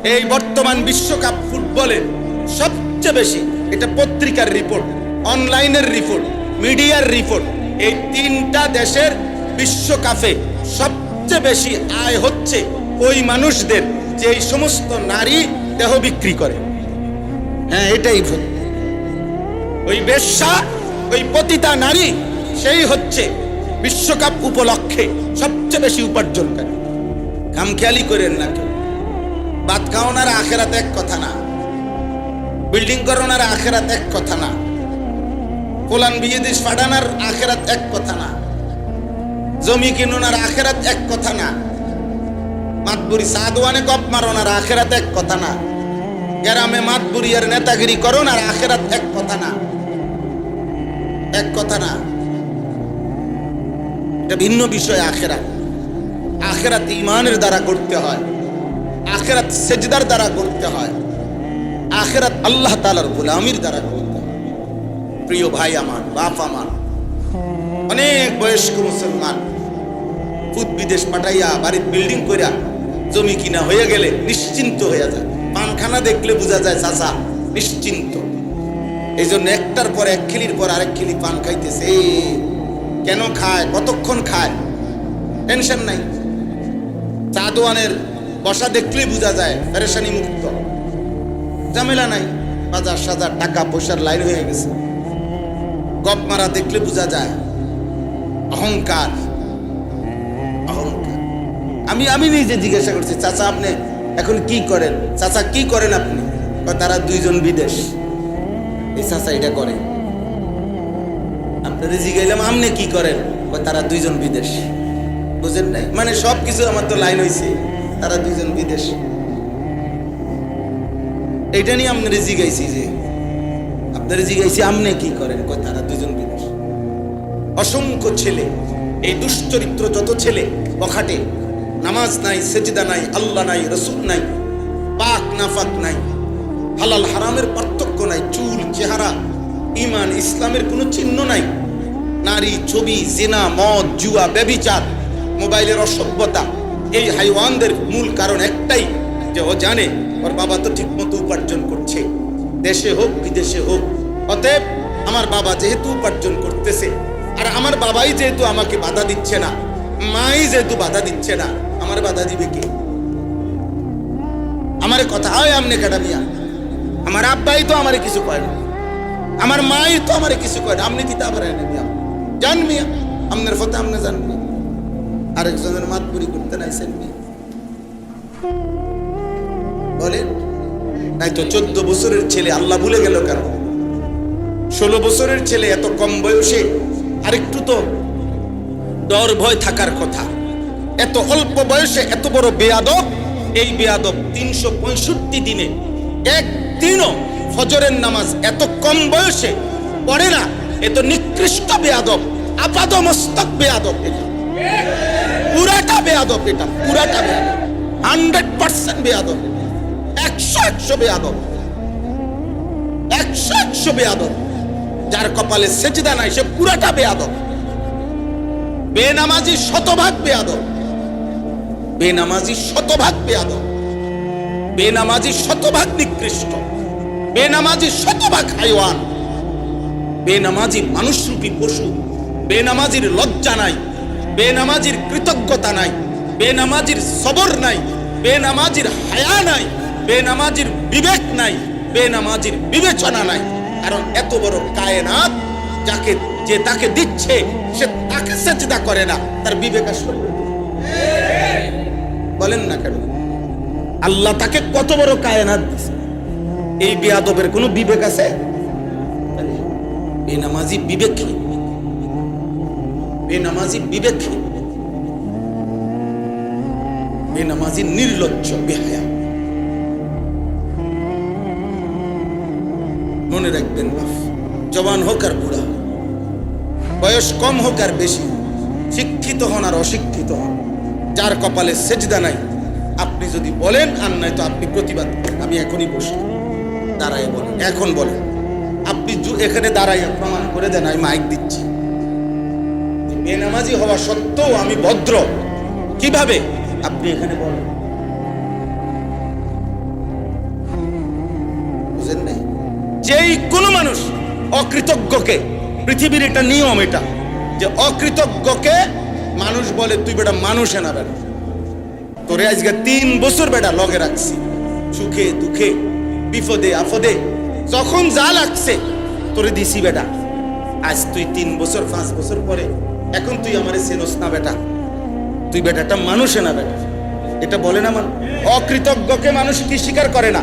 এই বর্তমান বিশ্বকাপ ফুটবলে সবচেয়ে বেশি, এটা পত্রিকার রিপোর্ট, অনলাইনের রিপোর্ট, মিডিয়ার রিপোর্ট, এই তিনটা দেশের বিশ্বকাপে সবচেয়ে বেশি আয় হচ্ছে ওই মানুষদের যে এই সমস্ত নারী দেহ বিক্রি করে। হ্যাঁ, এটাই ওই বেশ্যা, ওই পতিতা নারী, সেই হচ্ছে বিশ্বকাপ উপলক্ষে সবচেয়ে বেশি উপার্জনকারী। খামখেয়ালি করেন না কেউ। ভাত খাওয়ানোর আখেরাত এক কথা না, বিল্ডিং করানোর আখেরাত এক কথা না, কোলান বিয়ে দিস ফাটানোর আখেরাত এক কথা না, জমি কিনুনার আখেরাত এক কথা না, মাতবুরি সাদওয়ানে কপ মারোনার আখেরাত এক কথা না, গ্রামে মাতবুরি আর নেতাগিরি করোনার আখেরাত এক কথা না, এক কথা না। এটা ভিন্ন বিষয়। আখেরাত, আখেরাত ঈমানের দ্বারা করতে হয়, আখেরাত সেজদার দ্বারা করতে হয়, আখেরাত আল্লাহ তাআলার গোলামির দ্বারা করতে হয়। প্রিয় ভাই আমার, বাপ আমার, অনেক বয়স্ক মুসলমান ফুট বিদেশ পাঠাইয়া বাড়ির বিল্ডিং কইরা জমি কিনা হয়ে গেলে নিশ্চিন্ত হয়ে যায়। পানখানা দেখলে বোঝা যায় চাচা নিশ্চিন্ত। এই জন্য একটার পর এক খিলির পর আরেক খিলি পান খাইতেছে। কেন খায়, কতক্ষণ খায়, টেনশন নাই। চা দোয়ানের বসা দেখলেই বোঝা যায় পেরেশানি মুক্ত, ঝামেলা নাই। বাজার সাজার টাকা পয়সার লাইন হয়ে গেছে। গপ মারা দেখলে বোঝা যায় অহংকার, অহংকার। আমি নিজে জিজ্ঞাসা করছি, চাচা আপনি এখন কি করেন? চাচা কি করেন আপনি? তারা দুইজন বিদেশ। এই চাচা এটা করে। আপনাদের জিজ্ঞাইলাম আপনি কি করেন? তারা দুইজন বিদেশ। বুঝেন নাই? মানে সবকিছু আমার তো লাইন হয়েছে, তারা দুইজন বিদেশ। এইটা নিয়ে আপনারা জিজ্ঞাইছি, যে আপনারা জিজ্ঞাইছি আপনি কি করেন? তারা দুইজন বিদেশ। অসংখ্য ছেলে, এই দুশ্চরিত্র যত ছেলে বখাটে, নামাজ নাই, সেজদা নাই, আল্লাহ নাই, রসুল নাই, পাক নাফাক নাই, হালাল হারামের পার্থক্য নাই, চুল, চেহারা, ঈমান, ইসলামের কোনো চিহ্ন নাই, নারী, ছবি, জিনা, মদ, জুয়া, ব্যভিচার, মোবাইলের অসভ্যতা। এই হাইওয়ানদের মূল কারণ একটাই, যে ও জানে ওর বাবা তো ঠিক মতো উপার্জন করছে, দেশে হোক বিদেশে হোক। অতএব আমার বাবা যেহেতু উপার্জন করতেছে, আর আমার বাবাই যেহেতু আমাকে বাধা দিচ্ছে না, মাই যেহেতু বাধা দিচ্ছে না, আমার বাধা দিবে কে? আমার কথা হয় আমনে কাটা মিয়া, আমার আব্বাই তো আমারে কিছু কয় না, আমার মাই তো আমারে কিছু কয় না, আপনি কি তা পারেন মিয়া? জান মিয়া, আপনার ফতে আপনি জানবি, আরেকজনের মাতপুরি করতে নাইছেন মিয়া, বলেন নাই তো? 14 বছরের ছেলে আল্লাহ ভুলে গেল কেন? 16 বছরের ছেলে এত কম বয়সে আরেকটু তো ডর ভয় থাকার কথা। এত অল্প বয়সে এত বড় বেয়াদব। এই বেয়াদব 365 দিনে একদিনও ফজরের নামাজ এত কম বয়সে পড়ে না। এত নিকৃষ্ট বেয়াদব, আপাদ মস্তক বেয়াদব। এটা পুরাটা বেয়াদব, এটা পুরাটা বেয়াদব, 100% বেয়াদব, 100 বেয়াদব, 100 বেয়াদব। যার কপালে সেজদা নাই সে পুরাটা বেয়াদব। বেনামাজি শতভাগ বেয়াদব, বেনামাজি শতভাগ বেয়াদব, বেনামাজি শতভাগ নিকৃষ্ট, বেনামাজি শতভাগ হাইওয়ান, বেনামাজি মানুষরূপী পশু। বেনামাজির লজ্জা নাই, বেনামাজির কৃতজ্ঞতা নাই, বেনামাজির সবর নাই, বেনামাজির হায়া নাই, বেনামাজির বিবেক নাই, বেনামাজির বিবেচনা নাই। কারণ এত বড় কায়নাত যাকে যে তাকে দিচ্ছে, সে তাকে সেজদা করে না, তার বিবেক আসলে বলেন না কেন? আল্লাহ তাকে কত বড় কায়নাত দিচ্ছে, এই বেয়াদবের কোনো বিবেক আছে? বেনামাজি বিবেকহীন, বেনামাজি বিবেকহীন, বেনামাজি নির্লজ্জ, বেহায়া। মনে রাখবেন বাপ, জওয়ান হোক আর বুড়া, বয়স কম হোক আর বেশি, শিক্ষিত হন আর অশিক্ষিত হন, যার কপালে সেজদা নাই, আপনি যদি বলেন আর নাই তো আপনি প্রতিবাদ করেন। আমি এখনই বসি, দাঁড়ায় বলেন, এখন বলেন। আপনি এখানে দাঁড়াইয়া প্রমাণ করে দেন, আমি মাইক দিচ্ছি। বেনামাজি হওয়া সত্ত্বেও আমি ভদ্র, কিভাবে? আপনি এখানে বলেন। যেই কোনো মানুষ অকৃতজ্ঞকে, পৃথিবীর এটা নিয়ম, এটা যে অকৃতজ্ঞকে মানুষ বলে তুই বেটা মানুষে না বেটা, তোরে আজকে 3 বছর বেটা লগে রাখছি, সুখে দুঃখে বিপদে আপদে যখন যা লাগছে তোরে দিছি বেটা, আজ তুই 3 বছর 5 বছর পরে এখন তুই আমারে চেনস না বেটা, তুই বেটাটা মানুষে না বেটা, এটা বলে না মানুষ। অকৃতজ্ঞকে মানুষ কি স্বীকার করে না?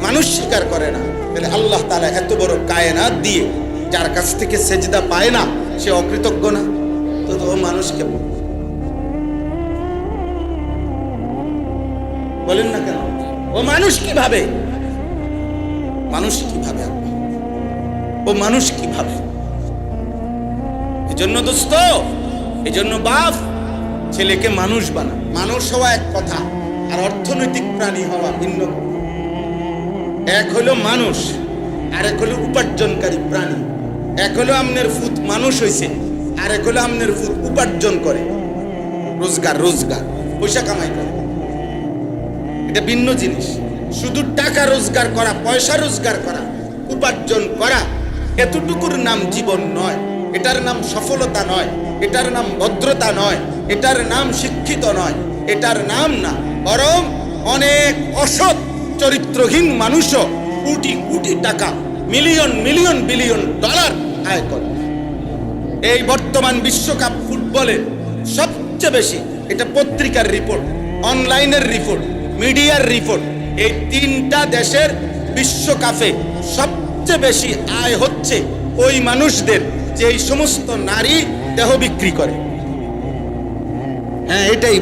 মানুষ স্বীকার করে না। তাহলে আল্লাহ তাআলা এত বড় কায়নাত দিয়ে যার কাছ থেকে সেজদা পায় না সে অকৃতজ্ঞ না? তো ও মানুষকে বলেন না কেন? ও মানুষ কিভাবে? মানুষ কিভাবে? ও মানুষ কিভাবে? এজন্য দোস্ত, এজন্য বাপ ছেলেকে মানুষ বানায়। মানুষ হওয়া এক কথা, আর অর্থনৈতিক প্রাণী হওয়া ভিন্ন। এক হলো মানুষ, আর এক হলো উপার্জনকারী প্রাণী। এক হলো আমনের ফুত মানুষ হইছে, আর এক হলো আমনের ফুত উপার্জন করে, রোজগার পয়সা কামাই করে। এটা ভিন্ন জিনিস। শুধু টাকা রোজগার করা, পয়সা রোজগার করা, উপার্জন করা, এতটুকুর নাম জীবন নয়। এটার নাম সফলতা নয়, এটার নাম ভদ্রতা নয়, এটার নাম শিক্ষিত নয়, এটার নাম না। বরং অনেক অসৎ চরিত্রহীন মানুষও কোটি কোটি টাকা, মিলিয়ন মিলিয়ন বিলিয়ন ডলার আয় করে। এই বর্তমান বিশ্বকাপ ফুটবলে সবচেয়ে বেশি, এটা পত্রিকার রিপোর্ট, অনলাইনের রিপোর্ট, মিডিয়ার রিপোর্ট, এই 3টা দেশের বিশ্বকাপে সবচেয়ে বেশি আয় হচ্ছে ওই মানুষদের যে এই সমস্ত নারী দেহ বিক্রি করে। হ্যাঁ, এটাই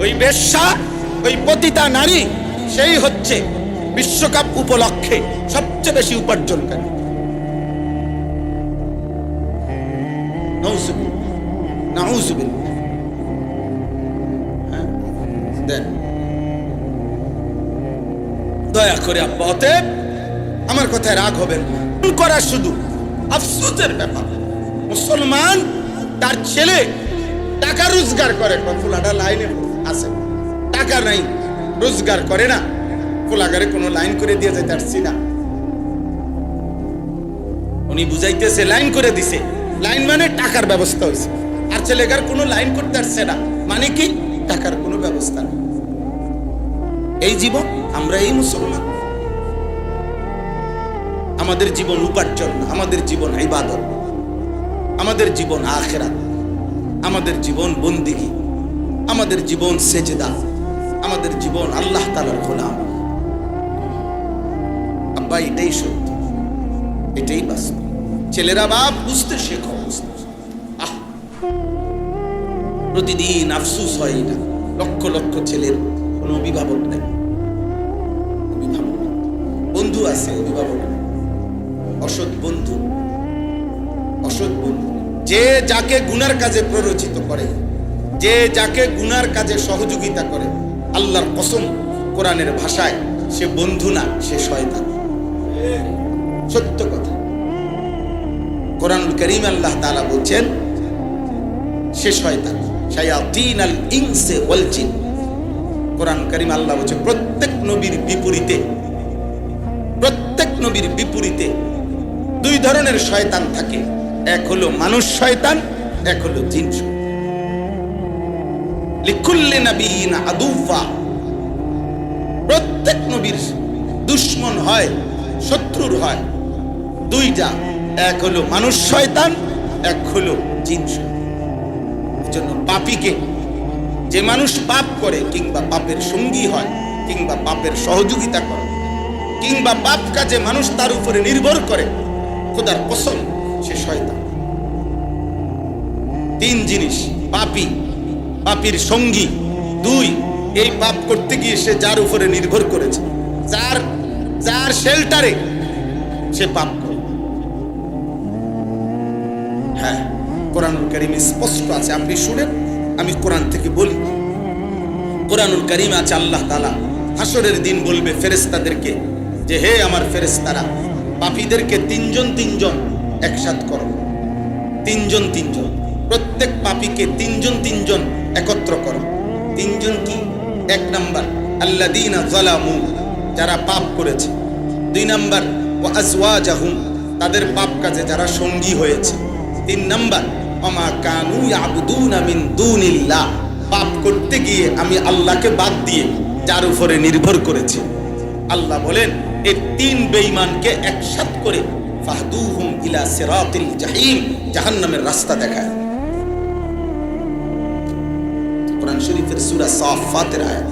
ওই বেশ্যা, ওই পতিতা নারী, সেই হচ্ছে বিশ্বকাপ উপলক্ষে সবচেয়ে বেশি উপার্জনকারী। নাউজুবিল্লাহ। দেন দয়া করে আব্বা, অতএব আমার কথায় রাগ হবেন করা শুধু আফসোসের ব্যাপার। মুসলমান তার ছেলে টাকা রোজগার করে, ফুলাটা লাইনে আছে, টাকা নাই, রোজগার করে না, ফুলাগারে কোনো লাইন করে দিয়ে যেতে পারছি না। উনি বুঝাইতেছে লাইন করে দিছে, লাইন মানে টাকার ব্যবস্থা হয়েছে, আর ছেলেগার কোনো লাইন করতে পারছে না, মানে কি টাকার কোনো ব্যবস্থা নেই। এই জীবন, আমরা এই মুসলমান। আমাদের জীবন উপার্জন না, আমাদের জীবন ইবাদত, আমাদের জীবন আখিরাত, আমাদের জীবন বন্দিগি, আমাদের জীবন সেজদা, আমাদের জীবন আল্লাহ তাআলার গোলাম। আব্বা, এটাই সত্য, এটাই বাস্তব। ছেলেরা বাপ বুঝতে শেখো। প্রতিদিন আফসোস হয় না, লক্ষ লক্ষ ছেলের কোনো অভিভাবক নেই, বন্ধু আছে, অভিভাবক নেই, অসৎ বন্ধু, অসৎ বন্ধু। যে যাকে গুনার কাজে প্ররোচিত করে, যে যাকে গুনার কাজে সহযোগিতা করে, আল্লাহর কসম, কোরআনের ভাষায় সে বন্ধু না, সে শয়তান। সত্য কথা। কোরআনুল কারীম আল্লাহ তাআলা বলছেন সে শয়তান, শায়াতিন আল ইনসি ওয়াল জিন। কোরআন কারীম আল্লাহ বলছে প্রত্যেক নবীর বিপরীতে, প্রত্যেক নবীর বিপরীতে 2 ধরনের শয়তান থাকে, এক হলো মানুষ শয়তান, এক হলো জিন শয়তান। লিকুল্লি নাবিয়িন আদুওয়া, প্রত্যেক নবীর দুশমন হয়, শত্রুর হয় 2টা, এক হলো মানুষ শয়তান, এক হলো জিন শয়তান। এজন্য পাপীকে, যে মানুষ পাপ করে কিংবা পাপের সঙ্গী হয় কিংবা পাপের সহযোগিতা করে কিংবা পাপ কাজে মানুষ তার উপরে নির্ভর করে, খোদার কসম সে শয়তান। 3 জিনিস, পাপী, পাপীর সঙ্গী, 2 এই পাপ করতে গিয়ে সে যার উপরে নির্ভর করেছে, যার শেল্টারে সে পাপ করে। হ্যাঁ, কোরআনুল কারীমে স্পষ্ট আছে, আপনি শুনেন, আমি কোরআন থেকে বলি। কোরআনুল কারীমে আছে আল্লাহ তাআলা হাসরের দিন বলবে ফেরেশতাদেরকে যে হে আমার ফেরেশতারা, পাপীদেরকে 3 জন একসাথ করো। 3 জন, প্রত্যেক পাপীকে 3 জন একত্র করো। 3 জন কি? 1 নাম্বার আল্লাযীনা যালামু, যারা পাপ করেছে। 2 নাম্বার ওয়া আজওয়াজাহুম, তাদের পাপ কাজে যারা সঙ্গী হয়েছে। 3 নাম্বার ওমা কানু ইয়াবুদুনা মিন দুনিল্লাহ, পাপ করতে গিয়ে আমি আল্লাহকে বাদ দিয়ে যার উপরে নির্ভর করেছি। আল্লাহ বলেন এই 3 বেঈমানকে একসাথ করে ফাহদুহুম ইলা সিরাতিল জাহিম, জাহান্নামের রাস্তা দেখায়। কোরআন শরীফের সূরা সাফফাতের আয়াত,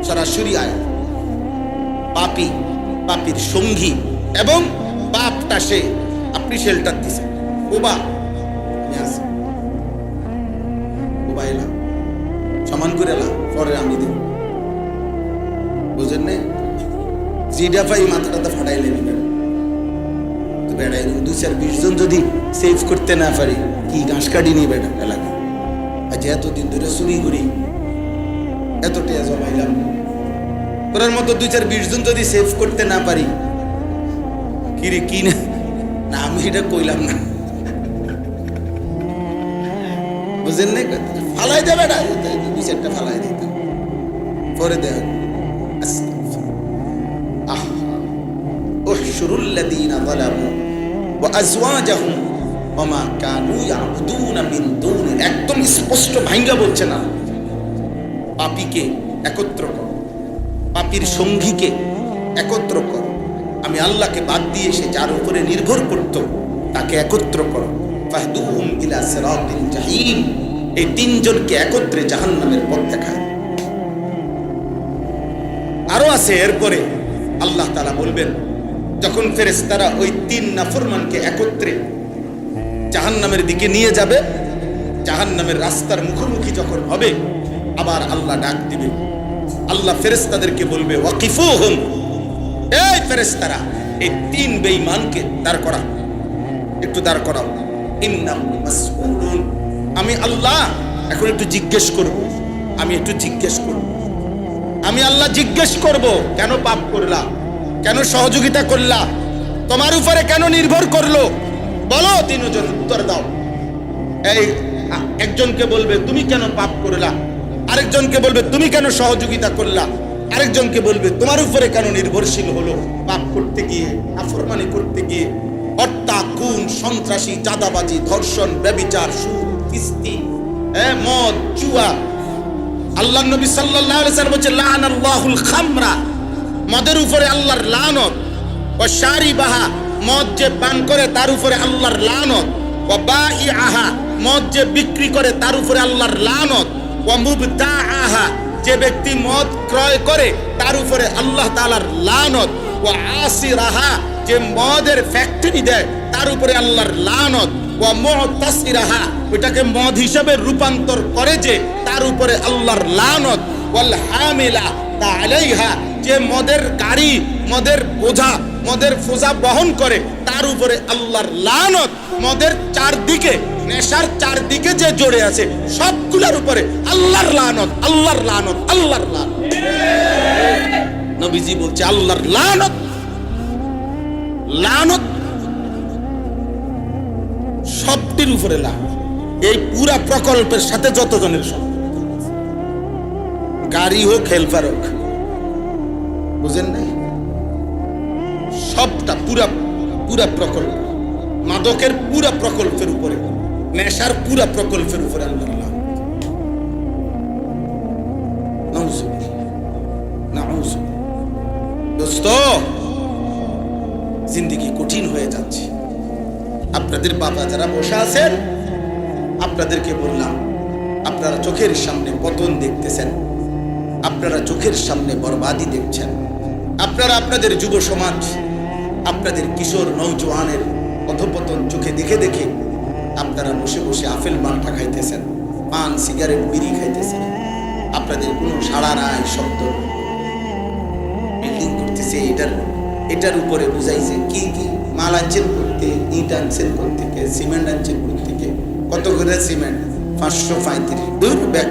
সরাসরি আয়াত। পাপী, পাপীর সঙ্গী এবং পাপটা সে আপনি শেল্টার দিছেন। ওবা এলাম সমান করে এলাম, পরে আমি দেব, বুঝেন না? জিডা পাই মাথাটা ফাটাইলে বেড়াই 2-4-20 জন যদি সেভ করতে না পারি, কি ঘাস কাটি নি বেড়া এলাকা। আজ এতদিন ধরে চুরি করি, এত টিয়া জমাইলাম, তোর মতো 2-4-20 জন যদি সেভ করতে না পারি, কি রে কি না, আমি এটা কইলাম না, বুঝেন না? ফালাই দেবে না, 2-4টা ফালাই দিত, পরে দেখ উহশুরুল্লাযীনা যালামু ওয়া আজওয়াজাহুম ওমা কানু ইয়াবুদুনা মিন দুনি, একদম স্পষ্ট ভাঙ্গা বলছে না, পাপীকে একত্র কর, পাপীর সঙ্গীকে একত্র কর, আমি আল্লাহকে বাদ দিয়ে সে যার উপরে নির্ভর করত তাকে একত্র কর। ফাহদুহুম ইলা সিরাতিল জাহিম, এই 3 জনকে একত্রে জাহান্নামের পথ দেখায়। আরো আছে, এরপরে আল্লাহ তাআলা বলবেন যখন ফেরেশতারা ওই 3 নাফরমানকে একত্রে জাহান্নামের দিকে নিয়ে যাবে, জাহান্নামের রাস্তার মুখোমুখি যখন হবে, আবার আল্লাহ ডাক দিবে। আল্লাহ ফেরেশতাদেরকে বলবে ওয়াকিফুহুম, এই ফেরেশতারা এই 3 বেঈমানকে দাঁড় করা, একটু দাঁড় করাও। ইন্নাহুম মাসউলুন, আমি আল্লাহ এখন একটু জিজ্ঞেস করব, আমি একটু জিজ্ঞেস করব, আমি আল্লাহ জিজ্ঞেস করব, কেন পাপ করলা, কেন সহযোগিতা করলা, তোমার উপরে কেন নির্ভর করলো, বলো। 3 জন উত্তর দাও। এই একজনকে বলবে তুমি কেন পাপ করলা, আরেকজনকে বলবে তুমি কেন সহযোগিতা করলা, আরেকজনকে বলবে তোমার উপরে কেন নির্ভরশীল হলো পাপ করতে গিয়ে, নাফরমানি করতে গিয়ে। হত্যা, খুন, সন্ত্রাসী, চাঁদাবাজি, ধর্ষণ, ব্যভিচার, সুদ, কিস্তি, মদ, জুয়া। আল্লাহর নবী সাল্লাল্লাহু আলাইহি ওয়াসাল্লাম বলেছেন লানাল্লাহুল খামরা, মদের উপরে আল্লাহর লানত। ওয়া শারিবাহা, মদ যে পান করে তার উপরে আল্লাহর লানত। ওয়া বাইআহা, মদ যে বিক্রি করে তার উপরে আল্লাহর লানত। ওয়া মুবতাআহা, যে ব্যক্তি মদ ক্রয় করে তার উপরে আল্লাহ তাআলার লানত। ওয়া আসিরাহা, যে মদের ফ্যাক্টরি দেয় তার উপরে আল্লাহর লানত। ওয়া মুতাসিরাহা, ওটাকে মদ হিসাবে রূপান্তর করে যে তার উপরে আল্লাহর লানত। ওয়াল হামিলা আলাইহা, যে মদের গাড়ি, মদের বোঝা, মদের ফোজা বহন করে তার উপরে আল্লাহর লানত। মদের চারদিকে, নেশার চারদিকে যে জড়ে আছে সবগুলোর উপরে আল্লাহর লানত, আল্লাহর লানত, আল্লাহর লানত। নবীজি বলছে আল্লাহর লানত, লানত সবটির উপরে লানত। এই পুরা প্রকল্পের সাথে যতজনের সব, গাড়ি হোক, হেলপার হোক, বুঝেন নাই? সবটা পুরা পুরা প্রকল্প, মাদকের পুরা প্রকল্পের উপরে, নেশার পুরা প্রকল্পের উপরে আল্লাহ লানত। দোস্ত, জিন্দেগি কঠিন হয়ে যাচ্ছে। আপনাদের বাবা যারা বসে আছেন, আপনাদেরকে বললাম, আপনারা চোখের সামনে পতন দেখতেছেন, আপনারা চোখের সামনে বরবাদি দেখছেন। আপনারা আপনাদের যুব সমাজ, আপনাদের কিশোর নওজোয়ানের অধপতন চোখে দেখে দেখে আপনারা বসে বসে আপেল মালটা খাইতেছেন, পান, সিগারেট, বিড়ি খাইতেছেন। আপনাদের কোনো সাড়া নাই, শব্দ। বিল্ডিং করতেছে, এটার উপরে বুঝাইছে কি কি মাল আনছেন করতে, ইট আনছেন করতে, সিমেন্ট আনছেন করতে, কত করে সিমেন্ট? 535। দূর ব্যাগ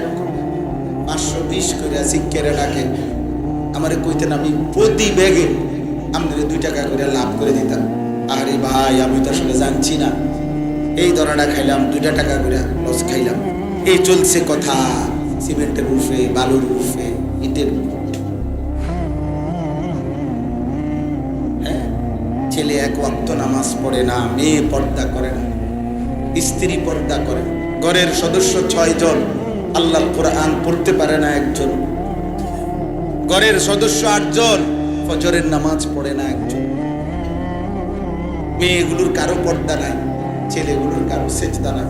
520 করে শিক্ষেরা ডাকে। আমার কইতেন আমি প্রতি ব্যাগে আমাদের 2 টাকা করে লাভ করে দিতাম। আরে ভাই, আমি তো আসলে জানছি না, এই ধরাটা খাইলাম, 2 টাকা করে লস খাইলাম। এই চলছে কথা, সিমেন্টের উফে, বালুর উফে, ইটের। ছেলে এক ওয়াক্ত নামাজ পড়ে না, মেয়ে পর্দা করে না, স্ত্রী পর্দা করে, ঘরের সদস্য 6 জন আল্লাহর কোরআন পড়তে পারে না একজন, ঘরের সদস্য 8 জন ফজরের নামাজ পড়ে না একজন, মেয়েগুলোর কারো পর্দা নাই, ছেলেগুলোর কারো সেজদা নাই,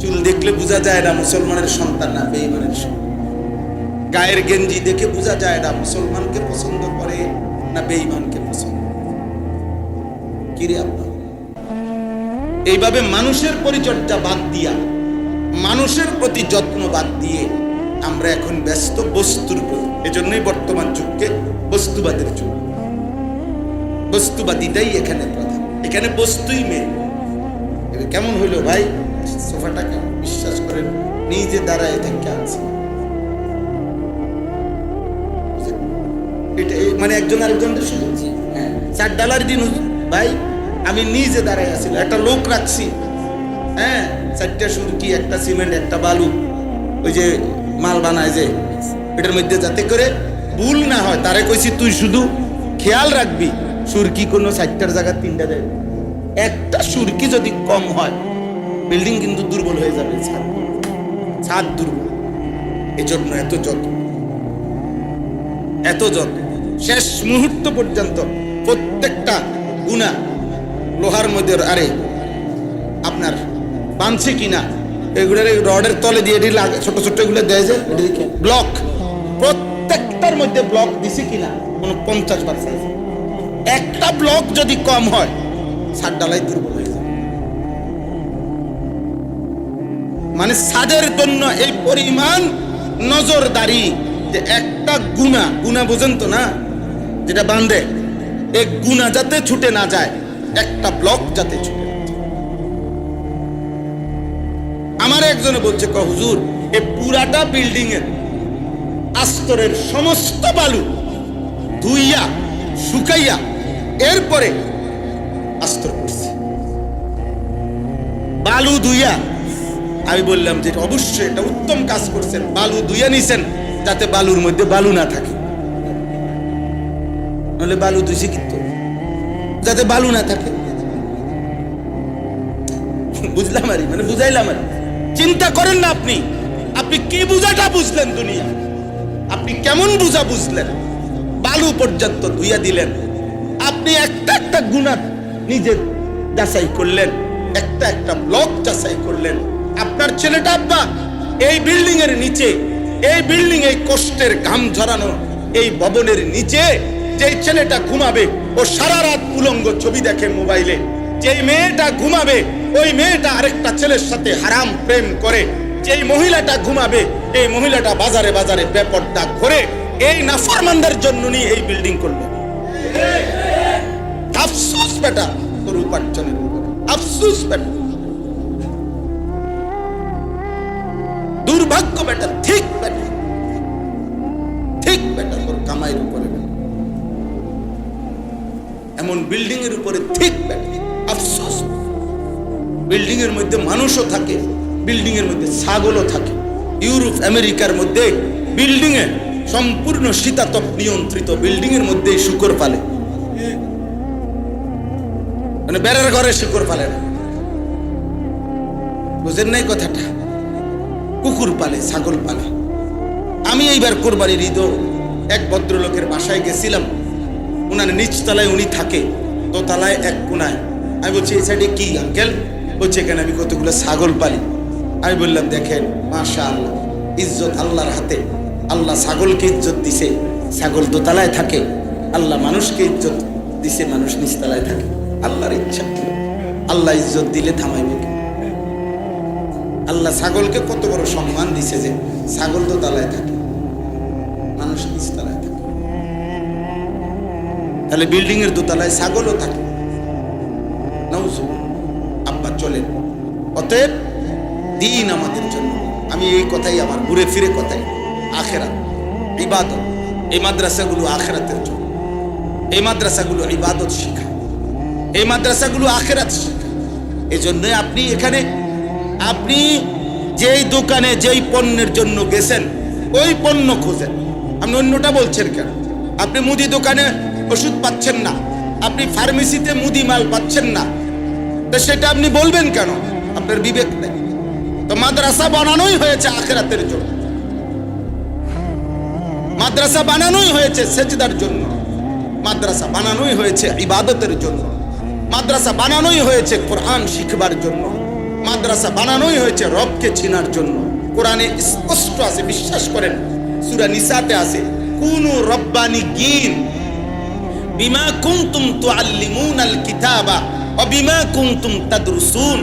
চুল দেখলে বোঝা যায় না মুসলমানের সন্তান না বেঈমানের সন্তান, গায়ের গেঞ্জি দেখে বোঝা যায় না মুসলমানকে পছন্দ করে না বেঈমানকে পছন্দ কি রে আপনার। এইভাবে মানুষের পরিচর্যা বাদ দিয়া, মানুষের প্রতি যত্ন বাদ দিয়ে আমরা এখন ব্যস্ত বস্তুর প্রতি। এজন্যই বর্তমান যুগকে বস্তুবাদের যুগ, বস্তুবাদীটাই এখানে প্রধান, এখানে বস্তুই মেয়ে। কেমন হইলো ভাই সোফাটা, কেমন বিশ্বাস করেন নিজে দাঁড়ায় থেকে আছে, এটা মানে একজন আরেকজনদের শুনছি। $4 দিন ভাই আমি নিজে দাঁড়ায় আছি, একটা লোক রাখছি, 4টা সুরকি, একটা সিমেন্ট, একটা বালু, ওই যে মাল বানায় যে এটার মধ্যে, যাতে করে ভুল না হয় তারে কইছি তুই শুধু খেয়াল রাখবি সুরকি কোনো 4টার জায়গায় 3টা দেয়, একটা সুরকি যদি কম হয় বিল্ডিং কিন্তু দুর্বল হয়ে যাবে, ছাদ দুর্বল। এজন্য এত যত্ন, এত যত্ন, শেষ মুহূর্ত পর্যন্ত প্রত্যেকটা গুণা লোহার মধ্যে, আরে আপনার বানছে কিনা এগুলোর রডের তলে দিয়ে ছোট ছোট এগুলো দেয় যে ব্লক, প্রত্যেকটার মধ্যে ব্লক দিছে কিনা কোন 50%, একটা ব্লক যদি কম হয় ছাদ ডালাই দুর্বল হয়ে যাবে। মানে ছাদের জন্য এই পরিমাণ নজরদারি যে একটা গুণা বোঝেন তো না, যেটা বাঁধে এই গুণা যাতে ছুটে না যায়, একটা ব্লক যাতে ছুটে না যায়। আমার একজনে বলছে হুজুর এই পুরাটা বিল্ডিং এর আস্তরের সমস্ত বালু ধুইয়া শুকাইয়া এরপরে আস্তর করছে, বালু ধুইয়া। আমি বললাম যে অবশ্যই এটা উত্তম কাজ করছেন, বালু ধুইয়া নিছেন যাতে বালুর মধ্যে বালু না থাকে, নাহলে বালু ধুইছে কিন্তু যাতে বালু না থাকে। বুঝলাম আর মানে বুঝাইলাম আর, চিন্তা করেন না আপনি, আপনি কি বুঝাটা বুঝলেন দুনিয়া, আপনি কেমন বুঝা বুঝলেন, বালু পর্যন্ত ধুইয়া দিলেন, আপনি একটা একটা গুণা নিজে যাচাই করলেন, একটা একটা ব্লক যাচাই করলেন। আপনার ছেলেটা আব্বা এই বিল্ডিং এর নিচে, এই বিল্ডিং এই কষ্টের ঘাম ঝরানো এই ভবনের নিচে যে ছেলেটা ঘুমাবে ও সারা রাত উলঙ্গ ছবি দেখে মোবাইলে, যেই মেয়েটা ঘুমাবে ওই মেয়েটা আরেকটা ছেলের সাথে হারাম প্রেম করে, যেই মহিলাটা ঘুমাবে এই মহিলাটা বাজারে বাজারে বেপরদা ঘুরে, এই নাফরমানদের জন্য নিয়ে এই বিল্ডিং করবে। আফসোস বেটা তোর উপার্জনের উপরে, আফসোস বেটা, দুর্ভাগ্য বেটা, ঠিক বেটা, ঠিক বেটা তোর কামাইয়ের উপরে, এমন বিল্ডিং এর উপরে ঠিক বেটা, আফসোস। বিল্ডিং এর মধ্যে মানুষও থাকে, বিল্ডিং এর মধ্যে ছাগলও থাকে। ইউরোপ আমেরিকার মধ্যে বিল্ডিং এ সম্পূর্ণ শীতাতপ নিয়ন্ত্রিত বিল্ডিং এর মধ্যে শূকর পালে, মানে বেড়ার ঘরে শূকর পালে না, বুঝেন নাই কথাটা, কুকুর পালে, ছাগল পালে। আমি এইবার কোরবানির ঈদ এক ভদ্রলোকের বাসায় গেছিলাম, উনার নিচতলায় উনি থাকে, দোতলায় এক কোনায়। আমি বলছি এই সাইডে কি আঙ্কেল? বলছে এখানে আমি কতগুলো ছাগল পালি। আমি বললাম দেখেন মাশাআল্লাহ, ইজ্জত আল্লাহর হাতে, আল্লাহ ছাগলকে ইজ্জত দিছে, ছাগল দোতলায় থাকে, আল্লাহ মানুষকে ইজ্জত দিছে, মানুষ নিচতলায় থাকে। আল্লাহর ইচ্ছা, আল্লাহ ইজ্জত দিলে থামাইবে কি? আল্লাহ ছাগলকে কত বড় সম্মান দিছে যে ছাগল দোতলায় থাকে, মানুষ নিচতলায় থাকে। তাহলে বিল্ডিং এর দোতলায় ছাগলও থাকে। আব্বা চলেন, অতএব দিন আমাদের জন্য, আমি এই কথাই আমার ঘুরে ফিরে কথাই, আখেরাত ইবাদত, এই মাদ্রাসাগুলো আখেরাতের জন্য, এই মাদ্রাসাগুলো ইবাদত শেখায়, এই মাদ্রাসাগুলো আখেরাত শেখায়। এই জন্যই আপনি এখানে, আপনি যেই দোকানে যেই পণ্যের জন্য গেছেন ওই পণ্য খোঁজেন, আপনি অন্যটা বলছেন কেন? আপনি মুদি দোকানে ওষুধ পাচ্ছেন না, আপনি ফার্মেসিতে মুদি মাল পাচ্ছেন না, তো সেটা আপনি বলবেন কেন? আপনার বিবেক নেই। তো মাদ্রাসা বানানোই হয়েছে আখিরাতের জন্য, মাদ্রাসা বানানোই হয়েছে সেজদার জন্য, মাদ্রাসা বানানোই হয়েছে ইবাদতের জন্য, মাদ্রাসা বানানোই হয়েছে কোরআন শিখবার জন্য, মাদ্রাসা বানানোই হয়েছে রবকে চিনার জন্য। কোরআনে স্পষ্ট আছে, বিশ্বাস করেন, সূরা নিসাতে আছে, কুনু রব্বানিয়িন বিমা কুনতুম তুআল্লিমুনাল কিতাবা ওয়া বিমা কুনতুম তাদরুসুন।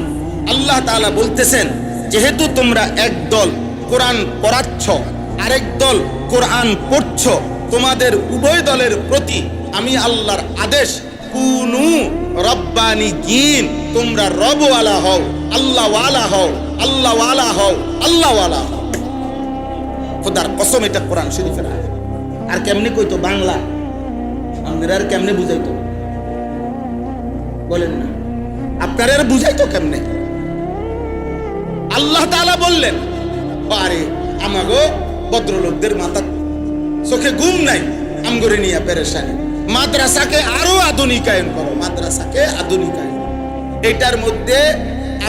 আল্লাহ তাআলা বলতেছেন, যেহেতু তোমরা একদল কোরআন পড়াচ্ছ, আরেক দল কোরআন পড়ছ, তোমাদের উভয় দলের প্রতি আমি আল্লাহর আদেশ, কুনু রব্বানিয়িন, তোমরা রবওয়ালা হও, আল্লাহওয়ালা হও, আল্লাহওয়ালা হও, আল্লাহওয়ালা হও। খোদার কসম, এটা কোরআন শরীফের আয়াত। আর কেমনে কইতো বাংলা? আপনারা আর কেমনে বুঝাইতো? বলেন না, আপনারা আর বুঝাইতো কেমনে? আল্লাহ তাআলা বললেন, আরে আমাগো ভদ্রলোকদের মাথা চোখে ঘুম নাই, আমগরে নিয়ে পেরেশানি, মাদ্রাসাকে আরো আধুনিকায়ন করো, মাদ্রাসাকে আধুনিকায়ন। এটার মধ্যে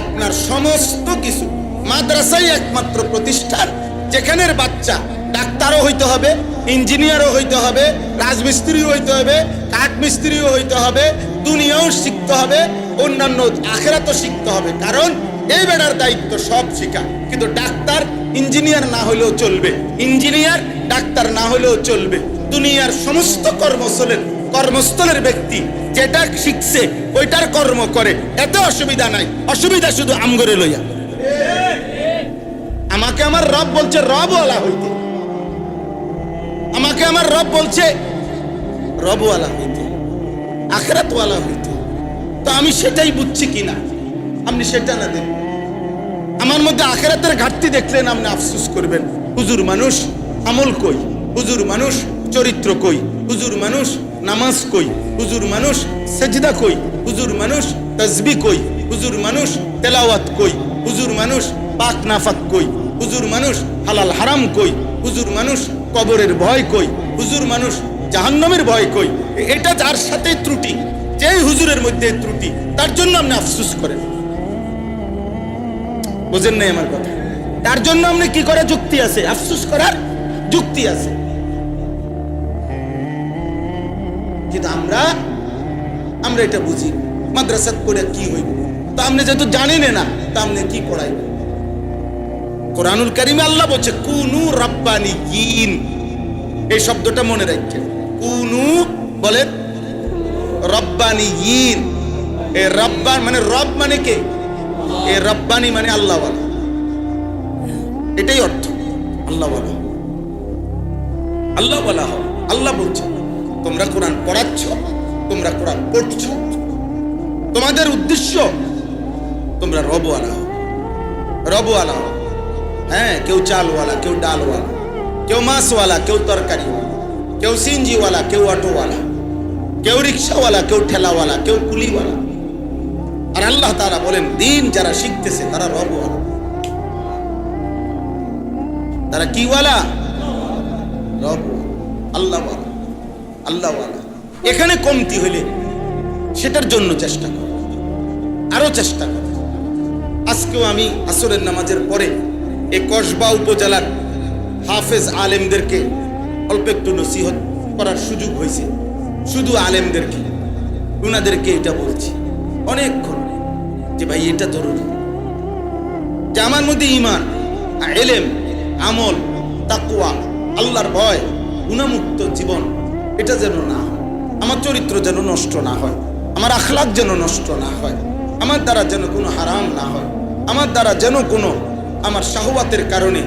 আপনার সমস্ত কিছু, মাদ্রাসাই একমাত্র প্রতিষ্ঠান যেখানের বাচ্চা ডাক্তারও হইতে হবে, ইঞ্জিনিয়ারও হইতে হবে, রাজমিস্ত্রিও হইতে হবে, কাঠমিস্ত্রিও হইতে হবে, দুনিয়াও শিখতে হবে, অন্যান্য আখিরাতও শিখতে হবে। কারণ এই বেটার দায়িত্ব সব শিখা। কিন্তু ডাক্তার ইঞ্জিনিয়ার না হলেও চলবে, ইঞ্জিনিয়ার ডাক্তার না হলেও চলবে। দুনিয়ার সমস্ত কর্মস্থলের ব্যক্তি যেটা শিখছে ওইটার কর্ম করে, এত অসুবিধা নাই। অসুবিধা শুধু আমগরে লইয়া। আমাকে আমার রব বলছে রবওয়ালা হইতে, আমাকে আমার রব বলছে রবওয়ালা হইতে, আখিরাতওয়ালা হইতে। তো আমি সেটাই বুঝছি কিনা? আপনি সেটা না দেন। আমার মধ্যে আখিরাতের ঘাটতি দেখলেন আপনি আফসোস করবেন। হুজুর মানুষ আমল কই, হুজুর মানুষ চরিত্র কই, হুজুর মানুষ নামাজ কই, হুজুর মানুষ সেজদা কই, হুজুর মানুষ তাসবিহ কই, হুজুর মানুষ তেলাওয়াত কই, হুজুর মানুষ পাক নাফাক কই, হুজুর মানুষ হালাল হারাম কই, হুজুর মানুষ কবরের ভয় কই, হুজুর মানুষ জাহান্নামের ভয় কই। এটা যার সাথে ত্রুটি, যেই হুজুরের মধ্যে ত্রুটি, তার জন্য আপনি আফসোস করেন। বুঝেন নাই আমার কথা? তার জন্য আপনি কি করে যুক্তি আছে, আফসোস করার যুক্তি আছে। কিন্তু আমরা এটা বুঝি, মাদ্রাসাত পড়ে কি হইব? তা আপনি যেহেতু জানেন না, তা আপনি কি পড়াইবেন? কোরআনুল কারীমে আল্লাহ বলছে কুনু রাব্বানিয়িন। এই শব্দটা মনে রাখবেন, কুনু বলেন রাব্বানিয়িন। এই রাব্বান মানে রব মানে কে? এই রাব্বানি মানে আল্লাহওয়ালা, এটাই অর্থ। আল্লাহওয়ালা, আল্লাহওয়ালা হও। আল্লাহ বলছে তোমরা কোরআন পড়াচ্ছ, তোমরা কোরআন পড়ছ, তোমাদের উদ্দেশ্য তোমরা রবওয়ালা হও, রবওয়ালা হও। হ্যাঁ, কেউ চালওয়ালা, কেউ ডালওয়ালা, কেউ মাছওয়ালা, কেউ তরকারিওয়ালা, কেউ সিনজিওয়ালা, কেউ অটোওয়ালা, কেউ রিক্সাওয়ালা, কেউ ঠেলাওয়ালা, কেউ কুলিওয়ালা। আর আল্লাহ তাআলা বলেন দিন যারা শিখতেছে তারা রবওয়ালা। তারা কিওয়ালা? রব, আল্লাহওয়ালা, আল্লাহওয়ালা। এখানে কমতি হইলে সেটার জন্য চেষ্টা কর, আরো চেষ্টা কর। আজকেও আমি আসরের নামাজের পরে এই কসবা উপজেলার হাফেজ আলেমদেরকে অল্প একটু নসিহত করার সুযোগ হয়েছে। শুধু আলেমদেরকে, উনাদেরকে এটা বলছি অনেকক্ষণ যে ভাই এটা ধরুন, যে আমার মধ্যে ঈমান, ইলম, আমল, তাকওয়া, আল্লাহর ভয়, গুনাহমুক্ত জীবন এটা যেন না হয়, আমার চরিত্র যেন নষ্ট না হয়, আমার আখলাক যেন নষ্ট না হয়, আমার দ্বারা যেন কোনো হারাম না হয়, আমার দ্বারা যেন কোনো আমার শাহওয়াতের কারণে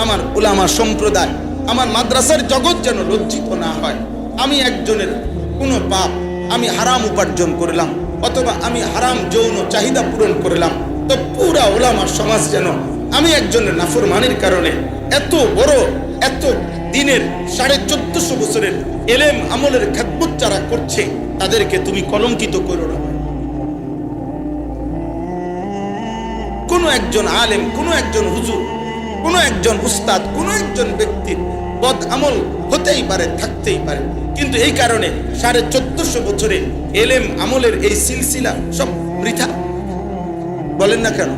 আমার উলামা সম্প্রদায়, আমার মাদ্রাসার জগৎ যেন লজ্জিত না হয়। আমি একজনের কোনো পাপ, আমি হারাম উপার্জন করলাম অথবা আমি হারাম যৌন চাহিদা পূরণ করলাম, তো পুরা উলামা সমাজ যেন আমি একজনের নাফরমানির কারণে এত বড়, এত দিনের 1450 বছরের এলেম আমলের খেদমত যারা করছে তাদেরকে তুমি কলঙ্কিত করো না। কোনো একজন আলেম, কোনো একজন হুজুর, কোনো একজন উস্তাদ, কোনো একজন ব্যক্তির বদ আমল হতেই পারে, থাকতেই পারে, কিন্তু এই কারণে 1450 বছরে এলেম আমলের এই সিলসিলা সব বৃথা। বলেন না কেন?